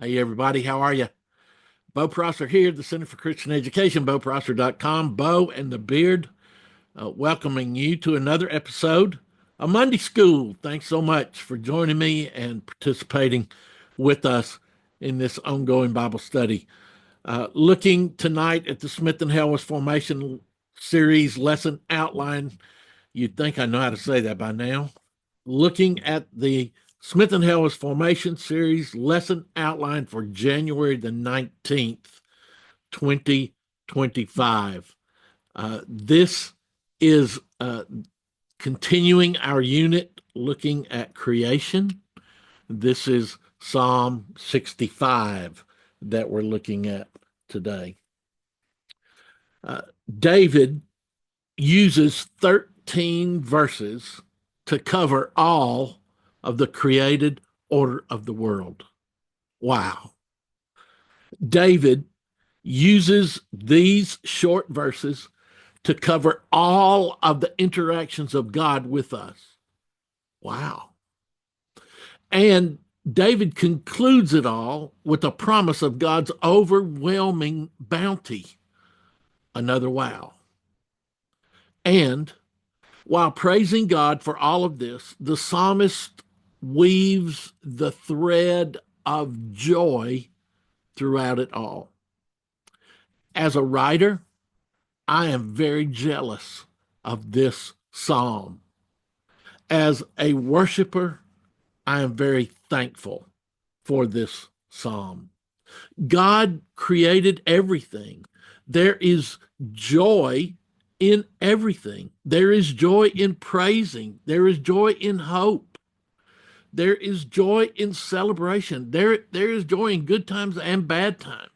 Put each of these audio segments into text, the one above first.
Hey, everybody, how are you? Bo Prosser here, the Center for Christian Education, BoProsser.com. Bo and the Beard, welcoming you to another episode of Monday School. Thanks so much for joining me and participating with us in this ongoing Bible study. Looking tonight at the Smyth and Helwys Formation Series lesson outline. You'd think I know how to say that by now. Looking at the Smyth and Helwys Formation Series lesson outline for January the 19th, 2025. This is continuing our unit looking at creation. This is Psalm 65 that we're looking at today. David uses 13 verses to cover all of the created order of the world. Wow. David uses these short verses to cover all of the interactions of God with us. Wow. And David concludes it all with a promise of God's overwhelming bounty. Another wow. And while praising God for all of this, the psalmist weaves the thread of joy throughout it all. As a writer, I am very jealous of this psalm. As a worshiper, I am very thankful for this psalm. God created everything. There is joy in everything. There is joy in praising. There is joy in hope. There is joy in celebration. There is joy in good times and bad times.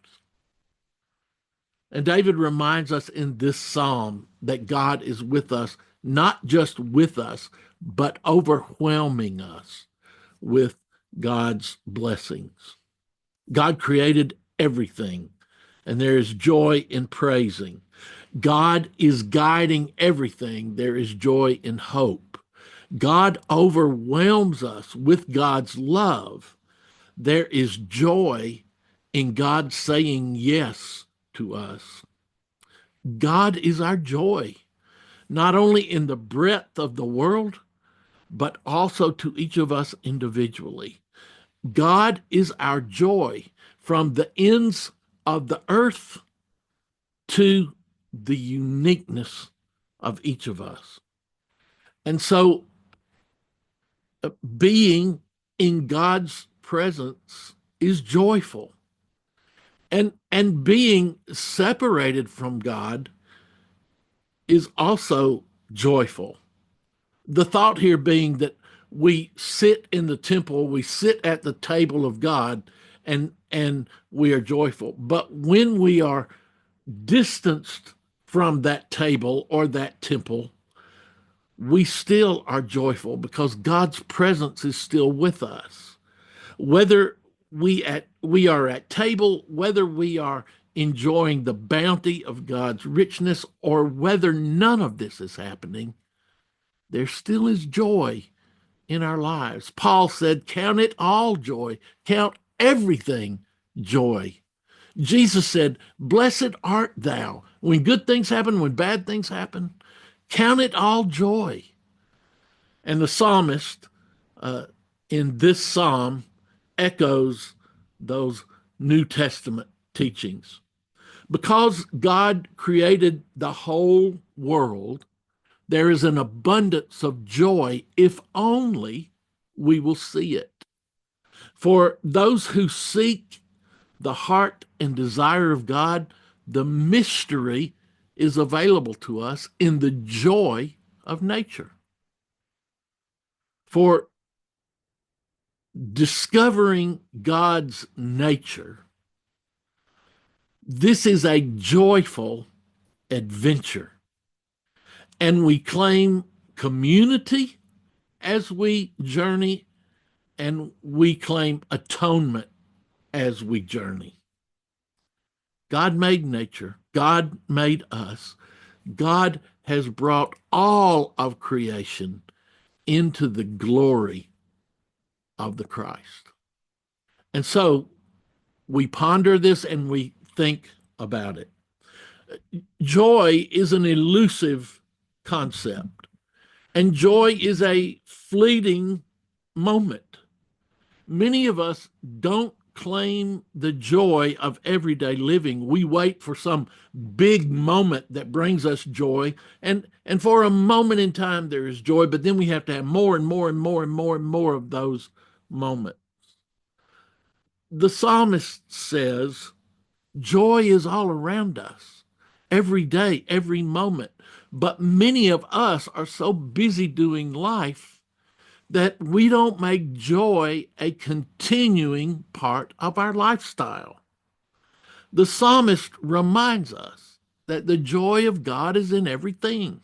And David reminds us in this psalm that God is with us, not just with us, but overwhelming us with God's blessings. God created everything, and there is joy in praising. God is guiding everything. There is joy in hope. God overwhelms us with God's love. There is joy in God saying yes to us. God is our joy, not only in the breadth of the world, but also to each of us individually. God is our joy from the ends of the earth to the uniqueness of each of us. And so being in God's presence is joyful. And being separated from God is also joyful. The thought here being that we sit in the temple, we sit at the table of God, and we are joyful. But when we are distanced from that table or that temple, we still are joyful because God's presence is still with us. Whether we are at table, whether we are enjoying the bounty of God's richness, or whether none of this is happening, there still is joy in our lives. Paul said, count it all joy, count everything joy. Jesus said, blessed art thou. When good things happen, when bad things happen, count it all joy. And the psalmist in this psalm echoes those New Testament teachings. Because God created the whole world, there is an abundance of joy if only we will see it. For those who seek the heart and desire of God, the mystery is available to us in the joy of nature. For discovering God's nature, this is a joyful adventure. And we claim community as we journey, and we claim atonement as we journey. God made nature. God made us. God has brought all of creation into the glory of the Christ. And so we ponder this and we think about it. Joy is an elusive concept, and joy is a fleeting moment. Many of us don't claim the joy of everyday living. We wait for some big moment that brings us joy. And for a moment in time, there is joy, but then we have to have more and more and more and more and more of those moments. The psalmist says, joy is all around us, every day, every moment. But many of us are so busy doing life that we don't make joy a continuing part of our lifestyle. The psalmist reminds us that the joy of God is in everything.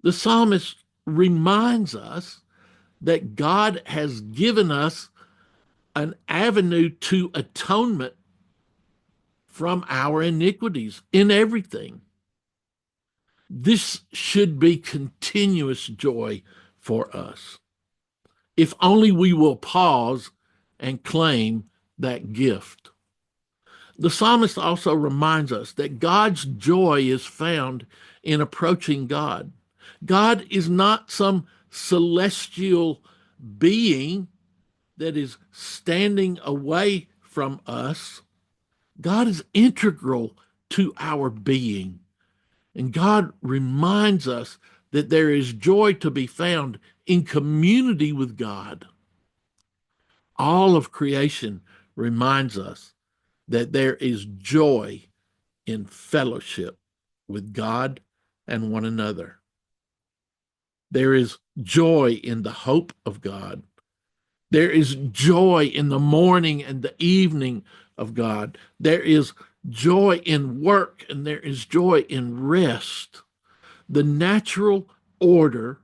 The psalmist reminds us that God has given us an avenue to atonement from our iniquities in everything. This should be continuous joy for us, if only we will pause and claim that gift. The psalmist also reminds us that God's joy is found in approaching God. God is not some celestial being that is standing away from us. God is integral to our being. And God reminds us that there is joy to be found in community with God. All of creation reminds us that there is joy in fellowship with God and one another. There is joy in the hope of God. There is joy in the morning and the evening of God. There is joy in work and there is joy in rest. The natural order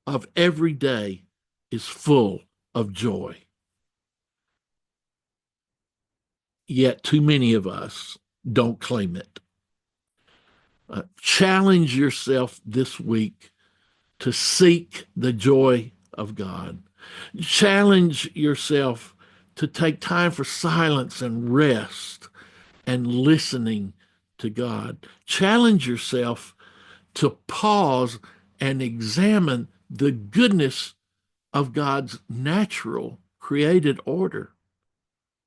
of every day is full of joy. Yet too many of us don't claim it. Challenge yourself this week to seek the joy of God. Challenge yourself to take time for silence and rest and listening to God. Challenge yourself to pause and examine the goodness of God's natural created order.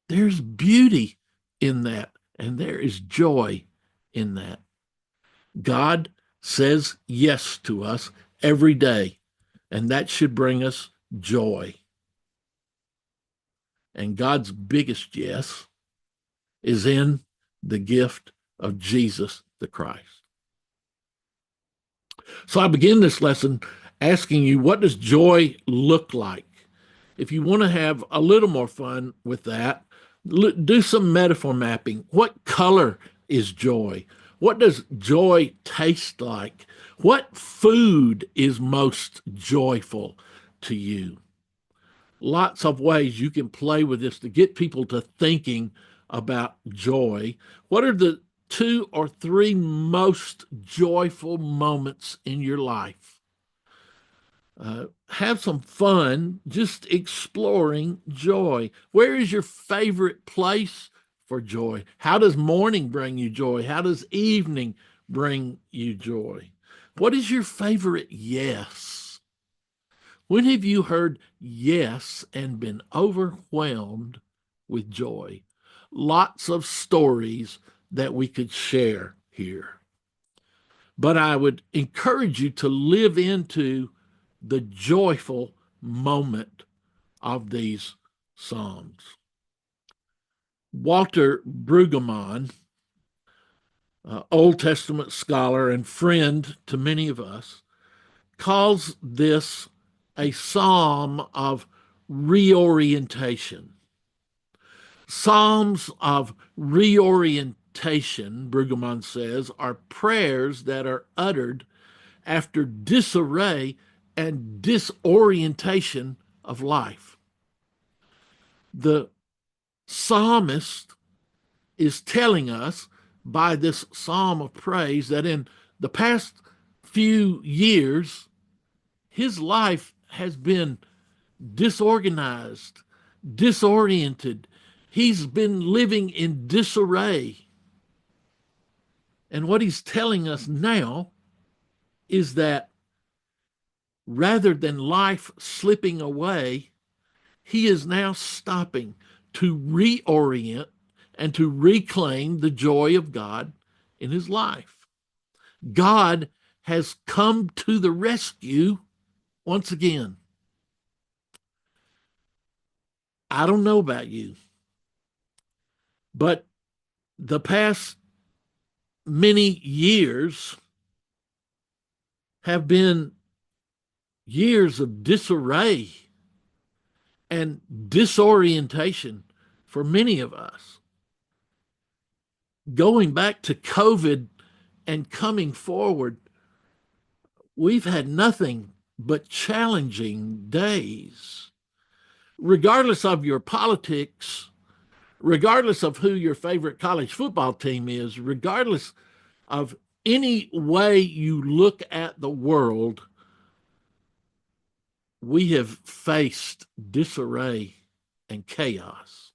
There's beauty in that, and there is joy in that. God says yes to us every day, and that should bring us joy. And God's biggest yes is in the gift of Jesus the Christ. So I begin this lesson asking you, what does joy look like? If you want to have a little more fun with that, do some metaphor mapping. What color is joy? What does joy taste like? What food is most joyful to you? Lots of ways you can play with this to get people to thinking about joy. What are the 2 or 3 most joyful moments in your life? Have some fun just exploring joy. Where is your favorite place for joy? How does morning bring you joy? How does evening bring you joy? What is your favorite yes? When have you heard yes and been overwhelmed with joy? Lots of stories that we could share here. But I would encourage you to live into the joyful moment of these Psalms. Walter Brueggemann, Old Testament scholar and friend to many of us, calls this a psalm of reorientation. Psalms of reorientation, Brueggemann says, are prayers that are uttered after disarray and disorientation of life. The psalmist is telling us by this psalm of praise that in the past few years, his life has been disorganized, disoriented. He's been living in disarray. And what he's telling us now is that rather than life slipping away, he is now stopping to reorient and to reclaim the joy of God in his life. God has come to the rescue once again. I don't know about you, but the past many years have been years of disarray and disorientation for many of us. Going back to COVID and coming forward, we've had nothing but challenging days. Regardless of your politics, regardless of who your favorite college football team is, regardless of any way you look at the world, we have faced disarray and chaos.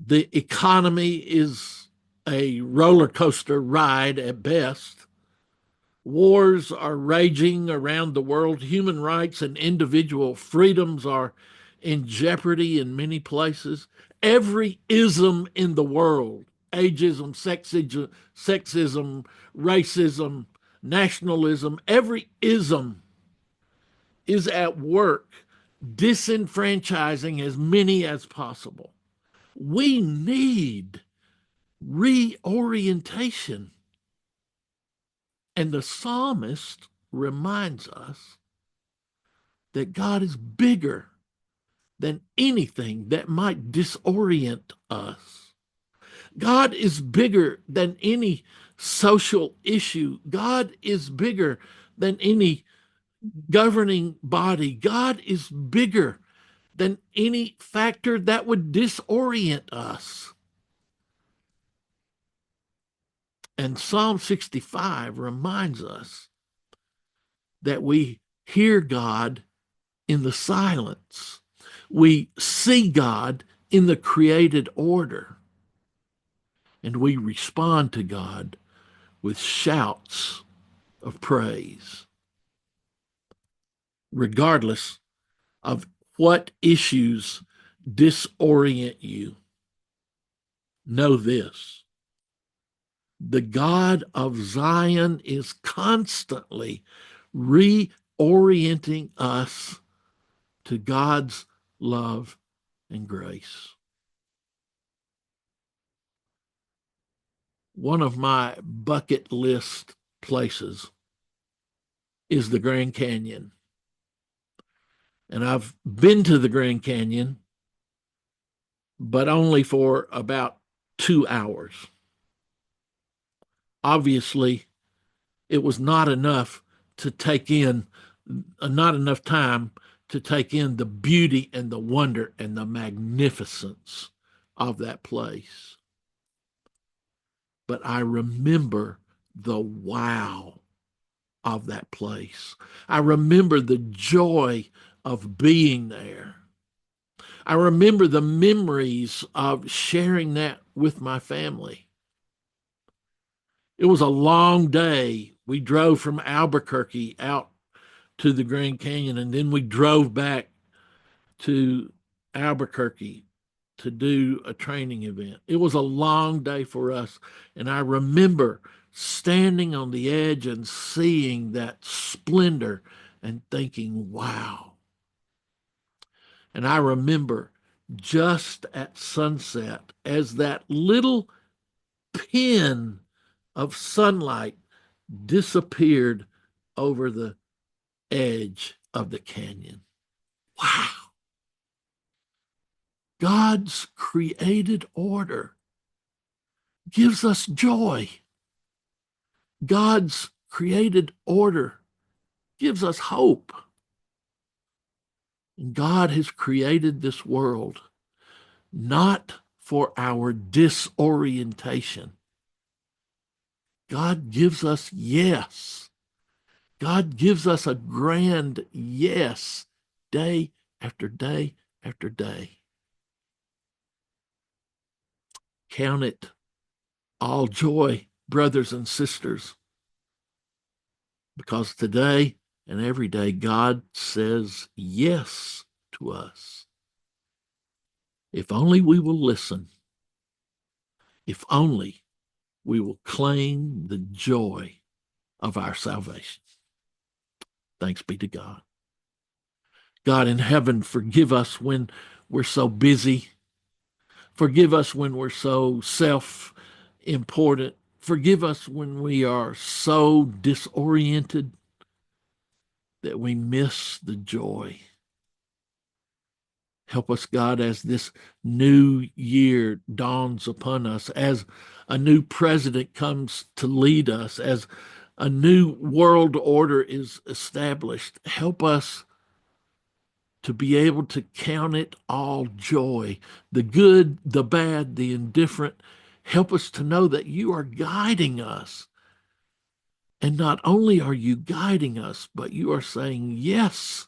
The economy is a roller coaster ride at best. Wars are raging around the world. Human rights and individual freedoms are in jeopardy in many places. Every ism in the world, ageism, sexism, racism, nationalism, every ism is at work disenfranchising as many as possible. We need reorientation. And the psalmist reminds us that God is bigger than anything that might disorient us. God is bigger than any social issue. God is bigger than any governing body. God is bigger than any factor that would disorient us. And Psalm 65 reminds us that we hear God in the silence. We see God in the created order. And we respond to God with shouts of praise. Regardless of what issues disorient you, know this: the God of Zion is constantly reorienting us to God's love and grace. One of my bucket list places is the Grand Canyon. And I've been to the Grand Canyon, but only for about 2 hours. Obviously, it was not enough to take in, not enough time to take in the beauty and the wonder and the magnificence of that place. But I remember the wow of that place. I remember the joy of being there. I remember the memories of sharing that with my family. It was a long day. We drove from Albuquerque out to the Grand Canyon, and then we drove back to Albuquerque to do a training event. It was a long day for us, and I remember standing on the edge and seeing that splendor and thinking, wow. And I remember just at sunset, as that little pin of sunlight disappeared over the edge of the canyon. Wow. God's created order gives us joy. God's created order gives us hope. And God has created this world not for our disorientation. God gives us yes. God gives us a grand yes, day after day after day. Count it all joy, brothers and sisters, because today and every day God says yes to us. If only we will listen, if only we will claim the joy of our salvation. Thanks be to God. God in heaven, forgive us when we're so busy. Forgive us when we're so self-important. Forgive us when we are so disoriented that we miss the joy. Help us, God, as this new year dawns upon us, as a new president comes to lead us, as a new world order is established. Help us to be able to count it all joy, the good, the bad, the indifferent. Help us to know that you are guiding us. And not only are you guiding us, but you are saying yes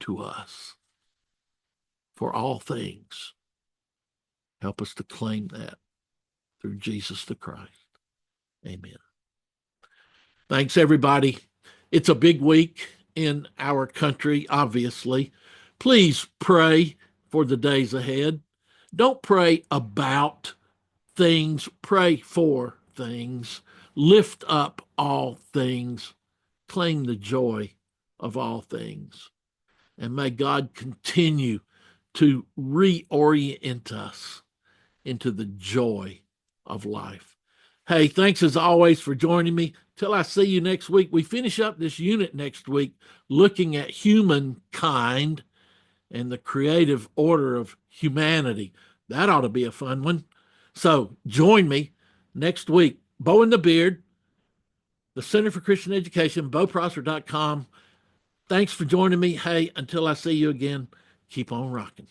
to us for all things. Help us to claim that through Jesus the Christ. Amen. Thanks, everybody. It's a big week in our country, obviously. Please pray for the days ahead. Don't pray about things, pray for things. Lift up all things. Claim the joy of all things. And may God continue to reorient us into the joy of life. Hey, thanks as always for joining me. Till I see you next week. We finish up this unit next week looking at humankind and the creative order of humanity. That ought to be a fun one. So join me next week. Bo and the Beard, the Center for Christian Education, boprosper.com. Thanks for joining me. Hey, until I see you again, keep on rocking.